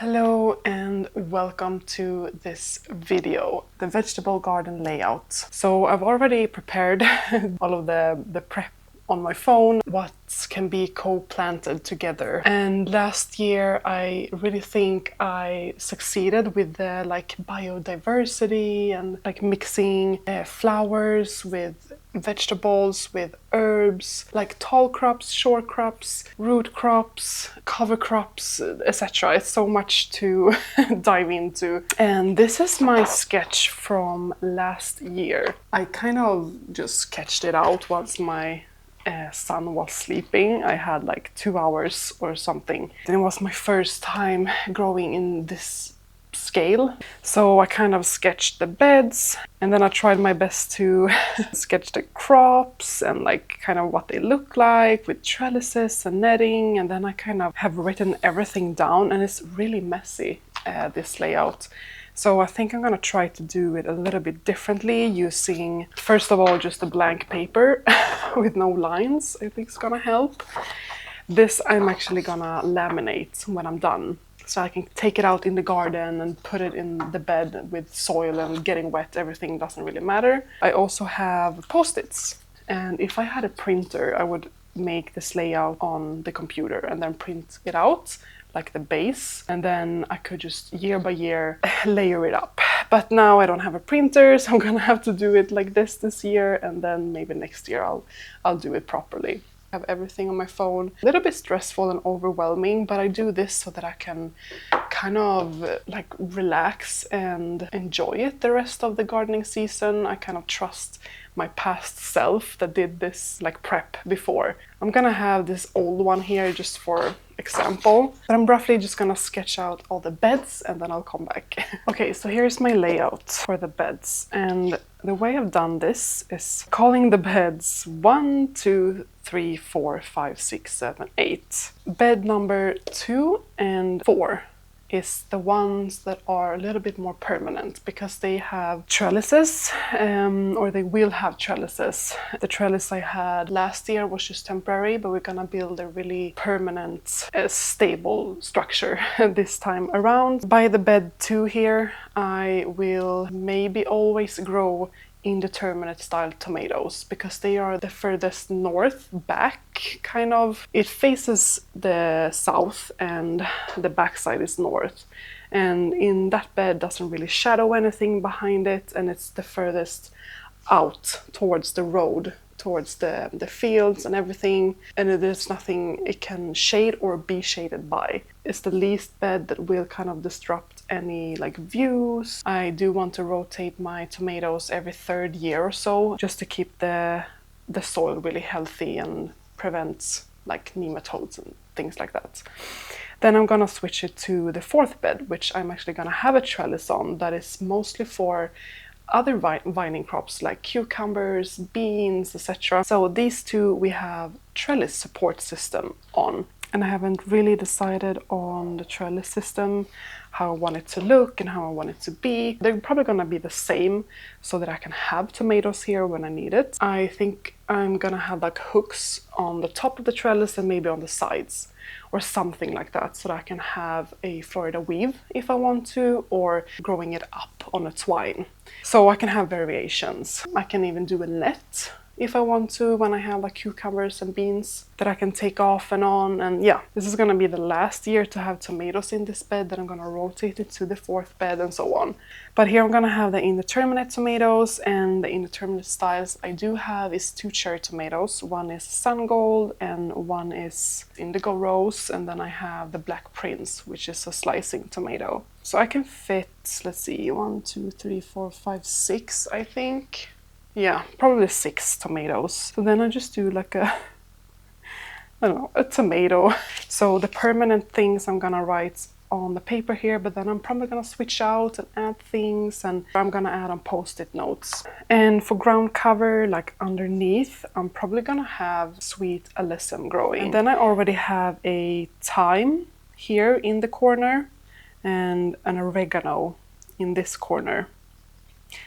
Hello and welcome to this video, the vegetable garden layout. So I've already prepared all of the prep on my phone, what can be co-planted together. And last year I really think I succeeded with the biodiversity and mixing flowers with vegetables, with herbs, like tall crops, short crops, root crops, cover crops, etc. It's so much to dive into. And this is my sketch from last year. I kind of just sketched it out once my son was sleeping. I had like 2 hours or something. And it was my first time growing in this scale. So I kind of sketched the beds and then I tried my best to sketch the crops and kind of what they look like with trellises and netting, and then I kind of have written everything down, and it's really messy, this layout. So I think I'm gonna try to do it a little bit differently, using first of all just a blank paper with no lines. I think it's gonna help. This I'm actually gonna laminate when I'm done, so I can take it out in the garden and put it in the bed with soil and getting wet. Everything doesn't really matter. I also have post-its, and if I had a printer I would make this layout on the computer and then print it out like the base, and then I could just year by year layer it up. But now I don't have a printer, so I'm gonna have to do it like this year, and then maybe next year I'll do it properly. I have everything on my phone. A little bit stressful and overwhelming, but I do this so that I can kind of relax and enjoy it the rest of the gardening season. I kind of trust my past self that did this prep before. I'm gonna have this old one here just for example, but I'm roughly just gonna sketch out all the beds and then I'll come back. Okay, so here's my layout for the beds, and the way I've done this is calling the beds 1, 2, 3, 4, 5, 6, 7, 8. Bed number 2 and 4 is the ones that are a little bit more permanent because they have trellises, or they will have trellises. The trellis I had last year was just temporary, but we're gonna build a really permanent, stable structure this time around. By the bed 2 here, I will maybe always grow indeterminate style tomatoes because they are the furthest north back, kind of. It faces the south and the backside is north, and in that bed doesn't really shadow anything behind it, and it's the furthest out towards the road, towards the fields and everything, and there's nothing it can shade or be shaded by. It's the least bed that will kind of disrupt any views. I do want to rotate my tomatoes every 3rd year or so, just to keep the soil really healthy and prevent nematodes and things like that. Then I'm gonna switch it to the 4th bed, which I'm actually gonna have a trellis on that is mostly for other vining crops like cucumbers, beans, etc. So these 2 we have trellis support system on, and I haven't really decided on the trellis system, how I want it to look and how I want it to be. They're probably gonna be the same so that I can have tomatoes here when I need it. I think I'm gonna have hooks on the top of the trellis and maybe on the sides or something like that, so that I can have a Florida weave if I want to, or growing it up on a twine. So I can have variations. I can even do a net if I want to when I have cucumbers and beans that I can take off and on. And yeah, this is gonna be the last year to have tomatoes in this bed, then I'm gonna rotate it to the 4th bed and so on. But here I'm gonna have the indeterminate tomatoes, and the indeterminate styles I do have is 2 cherry tomatoes. One is sun gold and one is indigo rose, and then I have the black prince, which is a slicing tomato. So I can fit, let's see, 1, 2, 3, 4, 5, 6, I think. Yeah, probably 6 tomatoes. So then I just do a tomato. So the permanent things I'm gonna write on the paper here, but then I'm probably gonna switch out and add things, and I'm gonna add on post-it notes. And for ground cover, underneath, I'm probably gonna have sweet alyssum growing. And then I already have a thyme here in the corner and an oregano in this corner.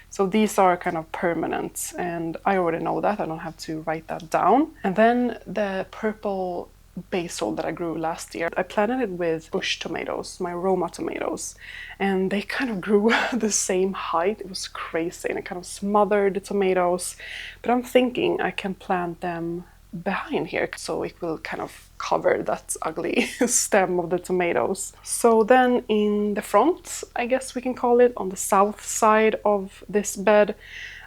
So these are kind of permanent, and I already know that. I don't have to write that down. And then the purple basil that I grew last year. I planted it with bush tomatoes, my Roma tomatoes, and they kind of grew the same height. It was crazy, and it kind of smothered the tomatoes. But I'm thinking I can plant them behind here so it will kind of cover that ugly stem of the tomatoes. So then in the front, I guess we can call it, on the south side of this bed,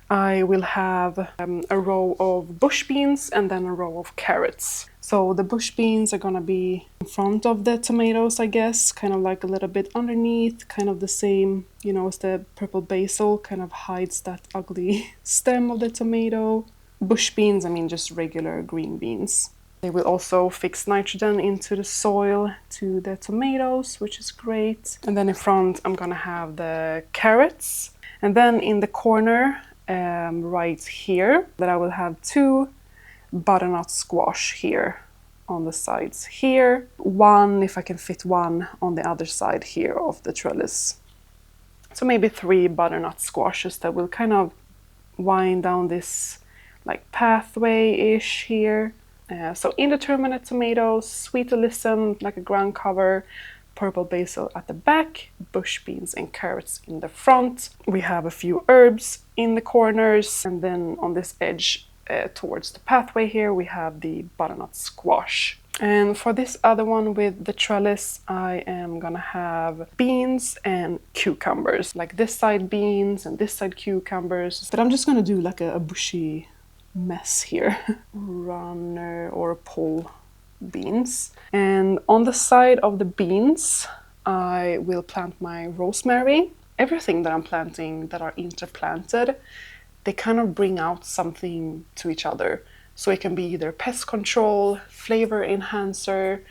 I will have a row of bush beans and then a row of carrots. So the bush beans are gonna be in front of the tomatoes, I guess, kind of like a little bit underneath, kind of the same, you know, as the purple basil kind of hides that ugly stem of the tomato. Bush beans, I mean just regular green beans. They will also fix nitrogen into the soil to the tomatoes, which is great. And then in front, I'm gonna have the carrots. And then in the corner, right here, that I will have 2 butternut squash here on the sides here. One, if I can fit one on the other side here of the trellis. So maybe 3 butternut squashes that will kind of wind down this like pathway-ish here. So indeterminate tomatoes, sweet alyssum like a ground cover, purple basil at the back, bush beans and carrots in the front. We have a few herbs in the corners, and then on this edge towards the pathway here we have the butternut squash. And for this other one with the trellis, I am gonna have beans and cucumbers, like this side beans and this side cucumbers. But I'm just gonna do like a bushy mess here. Runner or pull beans. And on the side of the beans, I will plant my rosemary. Everything that I'm planting that are interplanted, they kind of bring out something to each other. So it can be either pest control, flavor enhancer,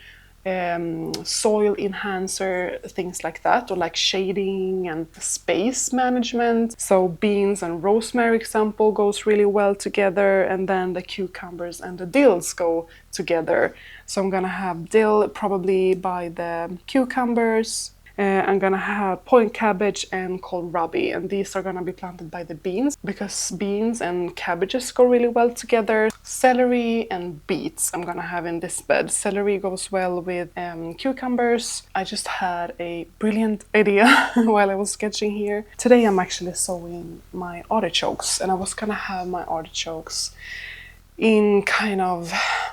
soil enhancer, things like that, or like shading and space management. So beans and rosemary example goes really well together, and then the cucumbers and the dills go together. So I'm gonna have dill probably by the cucumbers. I'm gonna have point cabbage and kohlrabi, and these are gonna be planted by the beans because beans and cabbages go really well together. Celery and beets I'm gonna have in this bed. Celery goes well with cucumbers. I just had a brilliant idea while I was sketching here. Today I'm actually sowing my artichokes, and I was gonna have my artichokes in kind of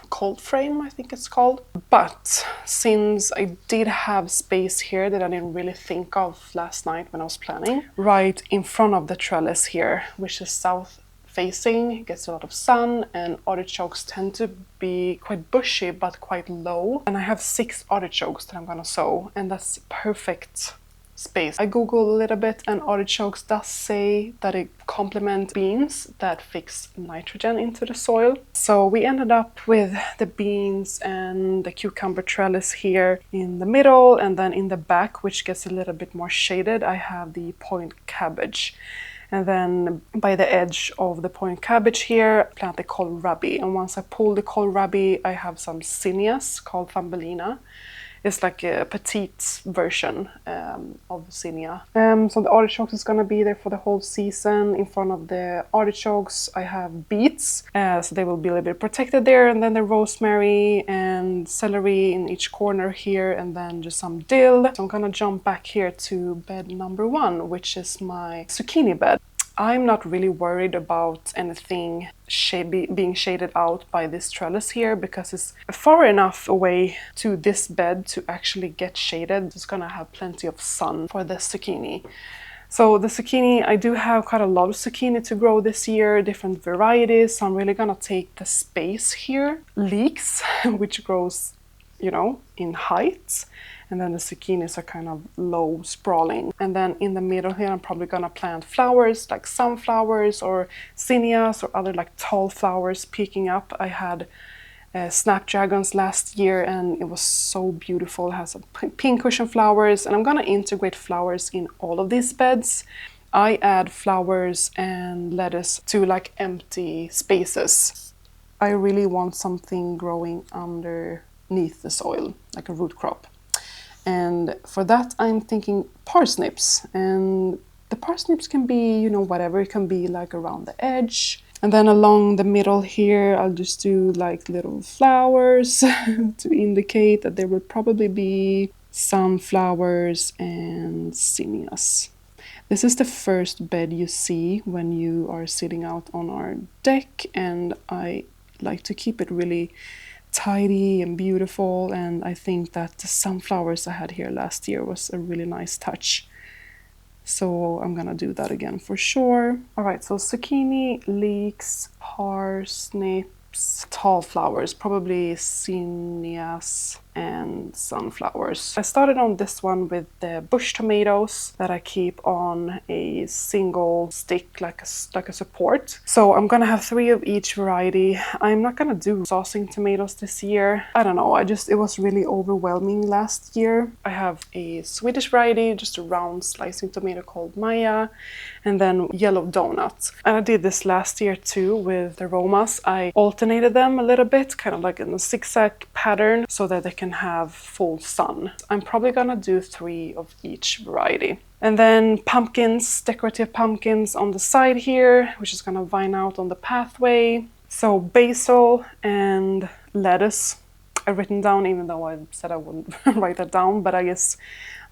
cold frame, I think it's called. But since I did have space here that I didn't really think of last night when I was planning, right in front of the trellis here, which is south facing, gets a lot of sun, and artichokes tend to be quite bushy but quite low. And I have 6 artichokes that I'm gonna sow, and that's perfect space. I googled a little bit, and artichokes does say that it complements beans that fix nitrogen into the soil. So we ended up with the beans and the cucumber trellis here in the middle, and then in the back, which gets a little bit more shaded, I have the point cabbage. And then by the edge of the point cabbage here, plant the kohlrabi. And once I pull the kohlrabi, I have some zinnias called Thumbelina. It's like a petite version of zinnia. So the artichokes is gonna be there for the whole season. In front of the artichokes, I have beets, so they will be a little bit protected there. And then the rosemary and celery in each corner here, and then just some dill. So I'm gonna jump back here to bed number 1, which is my zucchini bed. I'm not really worried about anything being shaded out by this trellis here because it's far enough away to this bed to actually get shaded. It's gonna have plenty of sun for the zucchini. So the zucchini, I do have quite a lot of zucchini to grow this year, different varieties. So I'm really gonna take the space here. Leeks, which grows, you know, in height. And then the zucchinis are kind of low, sprawling. And then in the middle here, I'm probably gonna plant flowers like sunflowers or zinnias or other like tall flowers peeking up. I had snapdragons last year, and it was so beautiful. It has some pincushion flowers, and I'm gonna integrate flowers in all of these beds. I add flowers and lettuce to like empty spaces. I really want something growing underneath the soil, like a root crop. And for that, I'm thinking parsnips. And the parsnips can be, you know, whatever. It can be like around the edge. And then along the middle here, I'll just do like little flowers to indicate that there will probably be sunflowers and zinnias. This is the first bed you see when you are sitting out on our deck, and I like to keep it really tidy and beautiful, and I think that the sunflowers I had here last year was a really nice touch. So I'm gonna do that again for sure. All right, so zucchini, leeks, parsnips, tall flowers, probably zinnias and sunflowers. I started on this one with the bush tomatoes that I keep on a single stick like a support. So I'm gonna have 3 of each variety. I'm not gonna do saucing tomatoes this year. I don't know, it was really overwhelming last year. I have a Swedish variety, just a round slicing tomato called Maya, and then yellow donut. And I did this last year too with the aromas. I alternated them a little bit, kind of like in a zigzag pattern, so that they can have full sun. I'm probably gonna do 3 of each variety. And then pumpkins, decorative pumpkins on the side here, which is gonna vine out on the pathway. So basil and lettuce I've written down, even though I said I wouldn't write that down, but I guess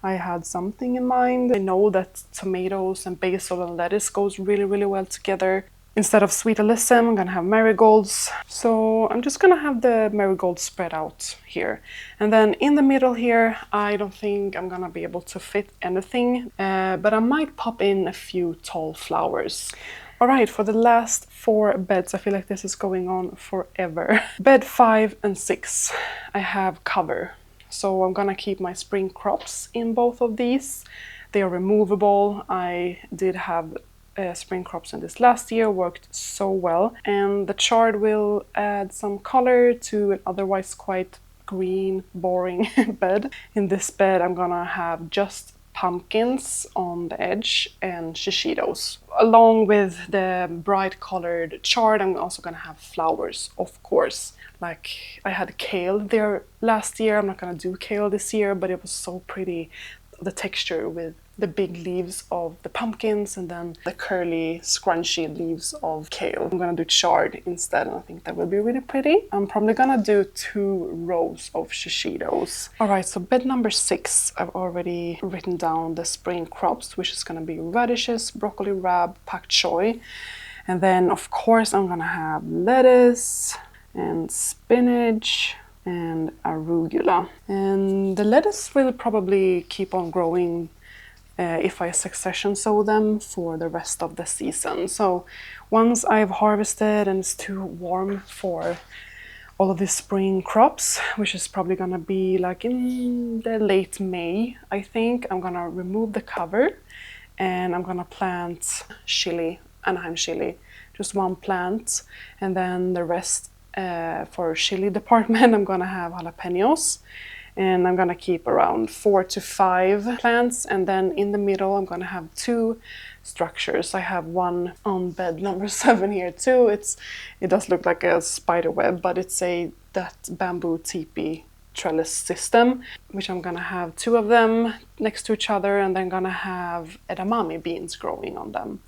I had something in mind. I know that tomatoes and basil and lettuce goes really, really well together. Instead of sweet alyssum, I'm gonna have marigolds. So I'm just gonna have the marigolds spread out here. And then in the middle here, I don't think I'm gonna be able to fit anything, but I might pop in a few tall flowers. All right, for the last 4 beds, I feel like this is going on forever. Bed 5 and 6, I have cover. So I'm gonna keep my spring crops in both of these. They are removable. I did have spring crops in this last year, worked so well. And the chard will add some color to an otherwise quite green, boring bed. In this bed, I'm gonna have just pumpkins on the edge and shishitos. Along with the bright colored chard, I'm also gonna have flowers, of course. Like I had kale there last year. I'm not gonna do kale this year, but it was so pretty. The texture with the big leaves of the pumpkins and then the curly, scrunchy leaves of kale. I'm gonna do chard instead, and I think that will be really pretty. I'm probably gonna do 2 rows of shishitos. All right, so bed number 6, I've already written down the spring crops, which is gonna be radishes, broccoli rabe, pak choi. And then, of course, I'm gonna have lettuce and spinach and arugula. And the lettuce will probably keep on growing if I succession sow them for the rest of the season. So once I've harvested and it's too warm for all of these spring crops, which is probably gonna be like in the late May, I think, I'm gonna remove the cover and I'm gonna plant chili, Anaheim chili, just 1 plant, and then the rest for chili department, I'm gonna have jalapenos, and I'm gonna keep around 4 to 5 plants, and then in the middle I'm gonna have 2 structures. I have one on bed number 7 here too. It does look like a spider web, but it's that bamboo teepee trellis system, which I'm gonna have 2 of them next to each other, and then gonna have edamame beans growing on them.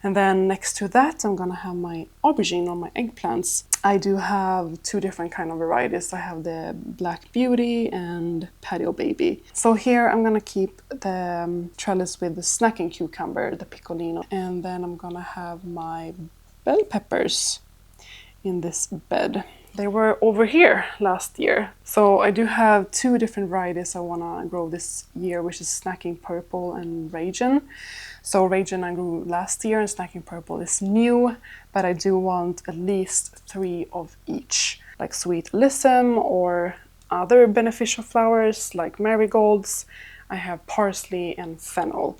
And then next to that, I'm gonna have my aubergine or my eggplants. I do have 2 different kind of varieties. I have the Black Beauty and Patio Baby. So here I'm gonna keep the trellis with the snacking cucumber, the piccolino. And then I'm gonna have my bell peppers in this bed. They were over here last year. So I do have 2 different varieties I wanna grow this year, which is Snacking Purple and Ragin. So Ragin I grew last year and Snacking Purple is new, but I do want at least 3 of each, like sweet alyssum or other beneficial flowers like marigolds. I have parsley and fennel.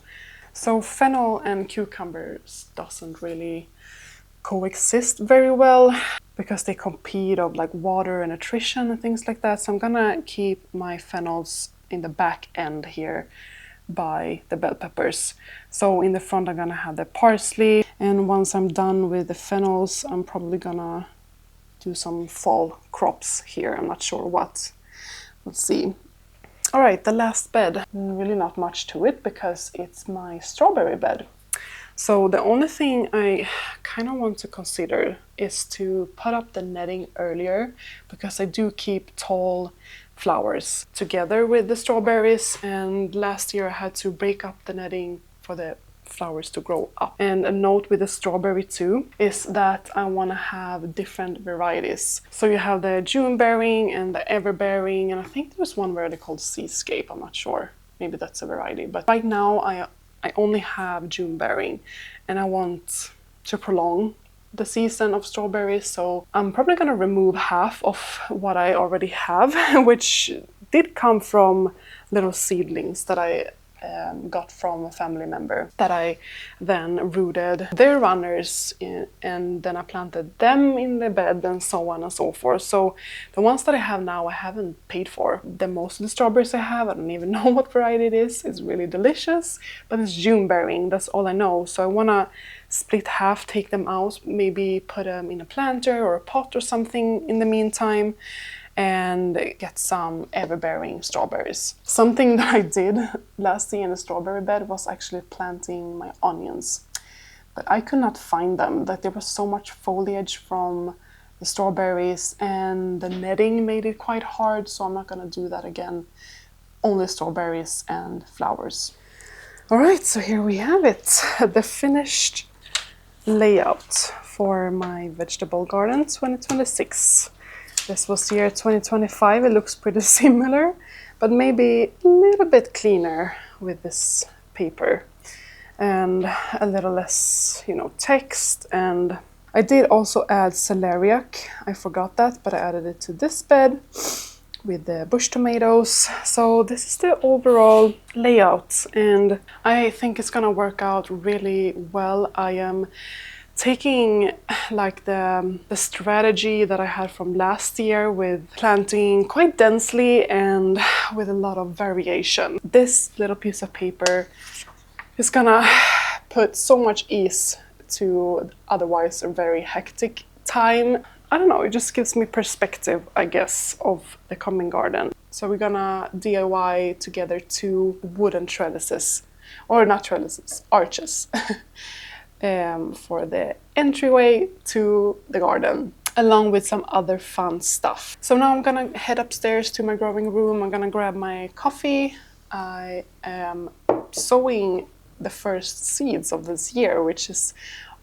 So fennel and cucumbers doesn't really coexist very well because they compete of like water and nutrition and things like that. So I'm gonna keep my fennels in the back end here by the bell peppers. So in the front I'm gonna have the parsley, and once I'm done with the fennels I'm probably gonna do some fall crops here. I'm not sure what. Let's see. All right, the last bed. Really not much to it because it's my strawberry bed. So the only thing I kind of want to consider is to put up the netting earlier, because I do keep tall flowers together with the strawberries, and last year I had to break up the netting for the flowers to grow up. And a note with the strawberry too is that I want to have different varieties. So you have the June bearing and the ever bearing, and I think there's one variety called Seascape, I'm not sure. Maybe that's a variety, but right now I only have June bearing, and I want to prolong the season of strawberries, so I'm probably gonna remove half of what I already have, which did come from little seedlings that I got from a family member that I then rooted their runners in, and then I planted them in the bed and so on and so forth. So the ones that I have now I haven't paid for. The most of the strawberries I have, I don't even know what variety it is. It's really delicious, but it's June bearing, that's all I know. So I want to split half, take them out, maybe put them in a planter or a pot or something in the meantime, and get some ever-bearing strawberries. Something that I did last year in the strawberry bed was actually planting my onions, but I could not find them. Like, there was so much foliage from the strawberries, and the netting made it quite hard, so I'm not gonna do that again. Only strawberries and flowers. All right, so here we have it, the finished layout for my vegetable garden 2026. This was year 2025, it looks pretty similar, but maybe a little bit cleaner with this paper and a little less, text. And I did also add celeriac, I forgot that, but I added it to this bed with the bush tomatoes. So this is the overall layout, and I think it's gonna work out really well. I am taking like the strategy that I had from last year with planting quite densely and with a lot of variation. This little piece of paper is gonna put so much ease to otherwise a very hectic time. I don't know, it just gives me perspective, I guess, of the coming garden. So we're gonna DIY together 2 wooden trellises, or not trellises, arches. For the entryway to the garden, along with some other fun stuff. So now I'm gonna head upstairs to my growing room. I'm gonna grab my coffee. I am sowing the first seeds of this year, which is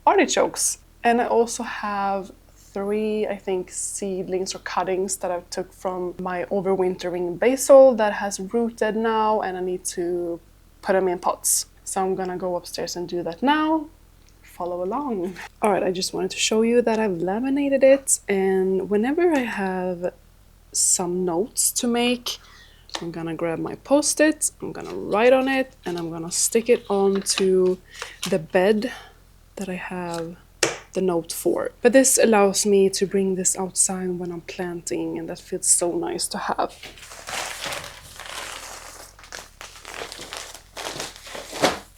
artichokes. And I also have 3, I think, seedlings or cuttings that I took from my overwintering basil that has rooted now, and I need to put them in pots. So I'm gonna go upstairs and do that now. Follow along. All right, I just wanted to show you that I've laminated it, and whenever I have some notes to make, I'm gonna grab my post-it, I'm gonna write on it, and I'm gonna stick it onto the bed that I have the note for. But this allows me to bring this outside when I'm planting, and that feels so nice to have.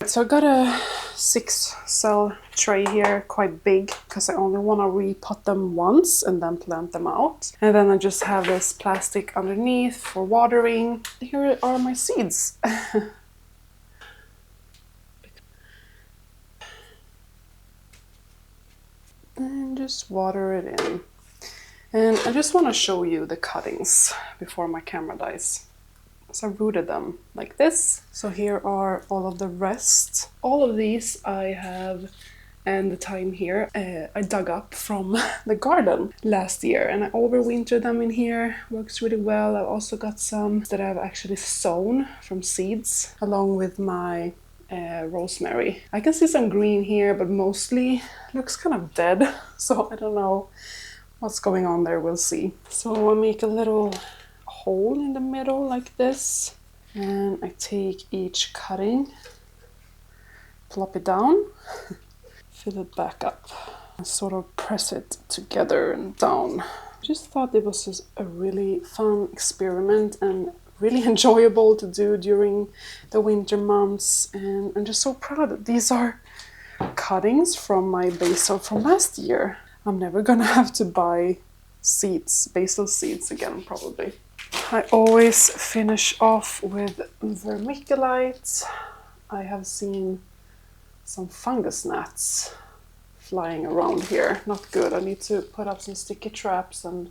So I got a 6-cell tray here, quite big, because I only want to repot them once and then plant them out. And then I just have this plastic underneath for watering. Here are my seeds. And just water it in. And I just want to show you the cuttings before my camera dies. So I rooted them like this. So here are all of the rest. All of these I have, and the thyme here, I dug up from the garden last year, and I overwintered them in here. Works really well. I've also got some that I've actually sown from seeds, along with my rosemary. I can see some green here, but mostly looks kind of dead. So I don't know what's going on there, we'll see. So I'll make a little hole in the middle like this, and I take each cutting, plop it down, fill it back up, and sort of press it together and down. I just thought it was just a really fun experiment and really enjoyable to do during the winter months, and I'm just so proud that these are cuttings from my basil from last year. I'm never gonna have to buy seeds, basil seeds again, probably. I always finish off with vermiculite. I have seen some fungus gnats flying around here. Not good. I need to put up some sticky traps and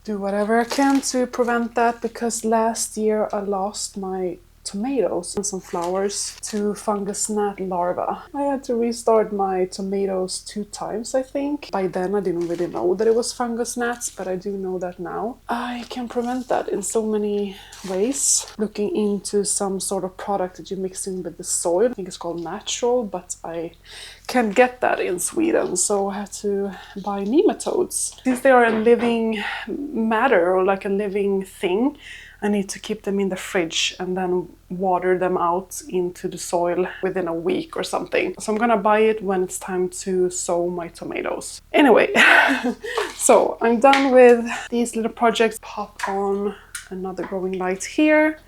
do whatever I can to prevent that, because last year I lost my tomatoes and some flowers to fungus gnat larvae. I had to restart my tomatoes 2 times, I think. By then I didn't really know that it was fungus gnats, but I do know that now. I can prevent that in so many ways. Looking into some sort of product that you mix in with the soil. I think it's called Natural, but I can't get that in Sweden, so I had to buy nematodes. Since they are a living matter, or like a living thing, I need to keep them in the fridge and then water them out into the soil within a week or something. So I'm gonna buy it when it's time to sow my tomatoes. Anyway, so I'm done with these little projects. Pop on another growing light here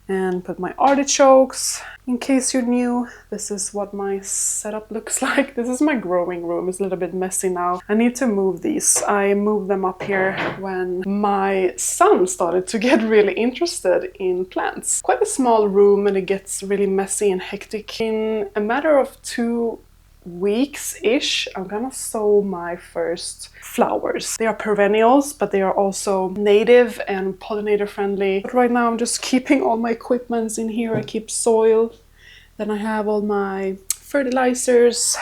and put my artichokes. In case you're new, this is what my setup looks like. This is my growing room. It's a little bit messy now. I need to move these. I moved them up here when my son started to get really interested in plants. Quite a small room, and it gets really messy and hectic. In a matter of 2 weeks-ish, I'm gonna sow my first flowers. They are perennials, but they are also native and pollinator friendly. But right now I'm just keeping all my equipments in here. I keep soil, then I have all my fertilizers,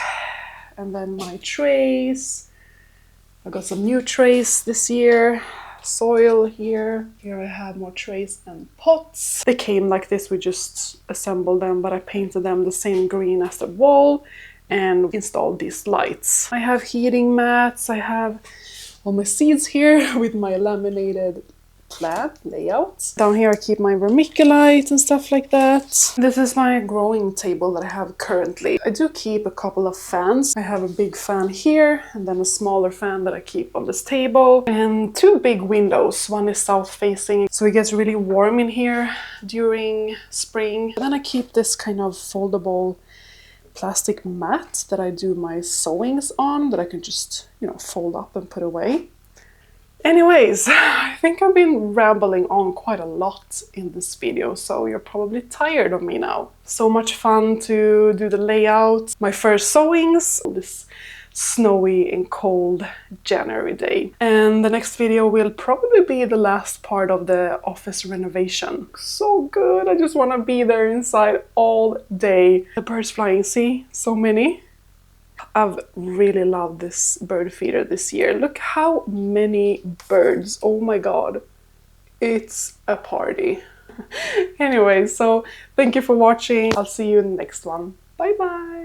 and then my trays. I got some new trays this year. Soil here. Here I have more trays and pots. They came like this, we just assembled them, but I painted them the same green as the wall and installed these lights. I have heating mats, I have all my seeds here with my laminated plant layout. Down here I keep my vermiculite and stuff like that. This is my growing table that I have currently. I do keep a couple of fans. I have a big fan here and then a smaller fan that I keep on this table, and 2 big windows. One is south facing, so it gets really warm in here during spring. And then I keep this kind of foldable plastic mat that I do my sewings on, that I can just, you know, fold up and put away. Anyways, I think I've been rambling on quite a lot in this video, so you're probably tired of me now. So much fun to do the layout, my first sewings, this snowy and cold January day. And the next video will probably be the last part of the office renovation. So good, I just want to be there inside all day. The birds flying, see? So many. I've really loved this bird feeder this year. Look how many birds, oh my god. It's a party. Anyway, so thank you for watching. I'll see you in the next one. Bye bye!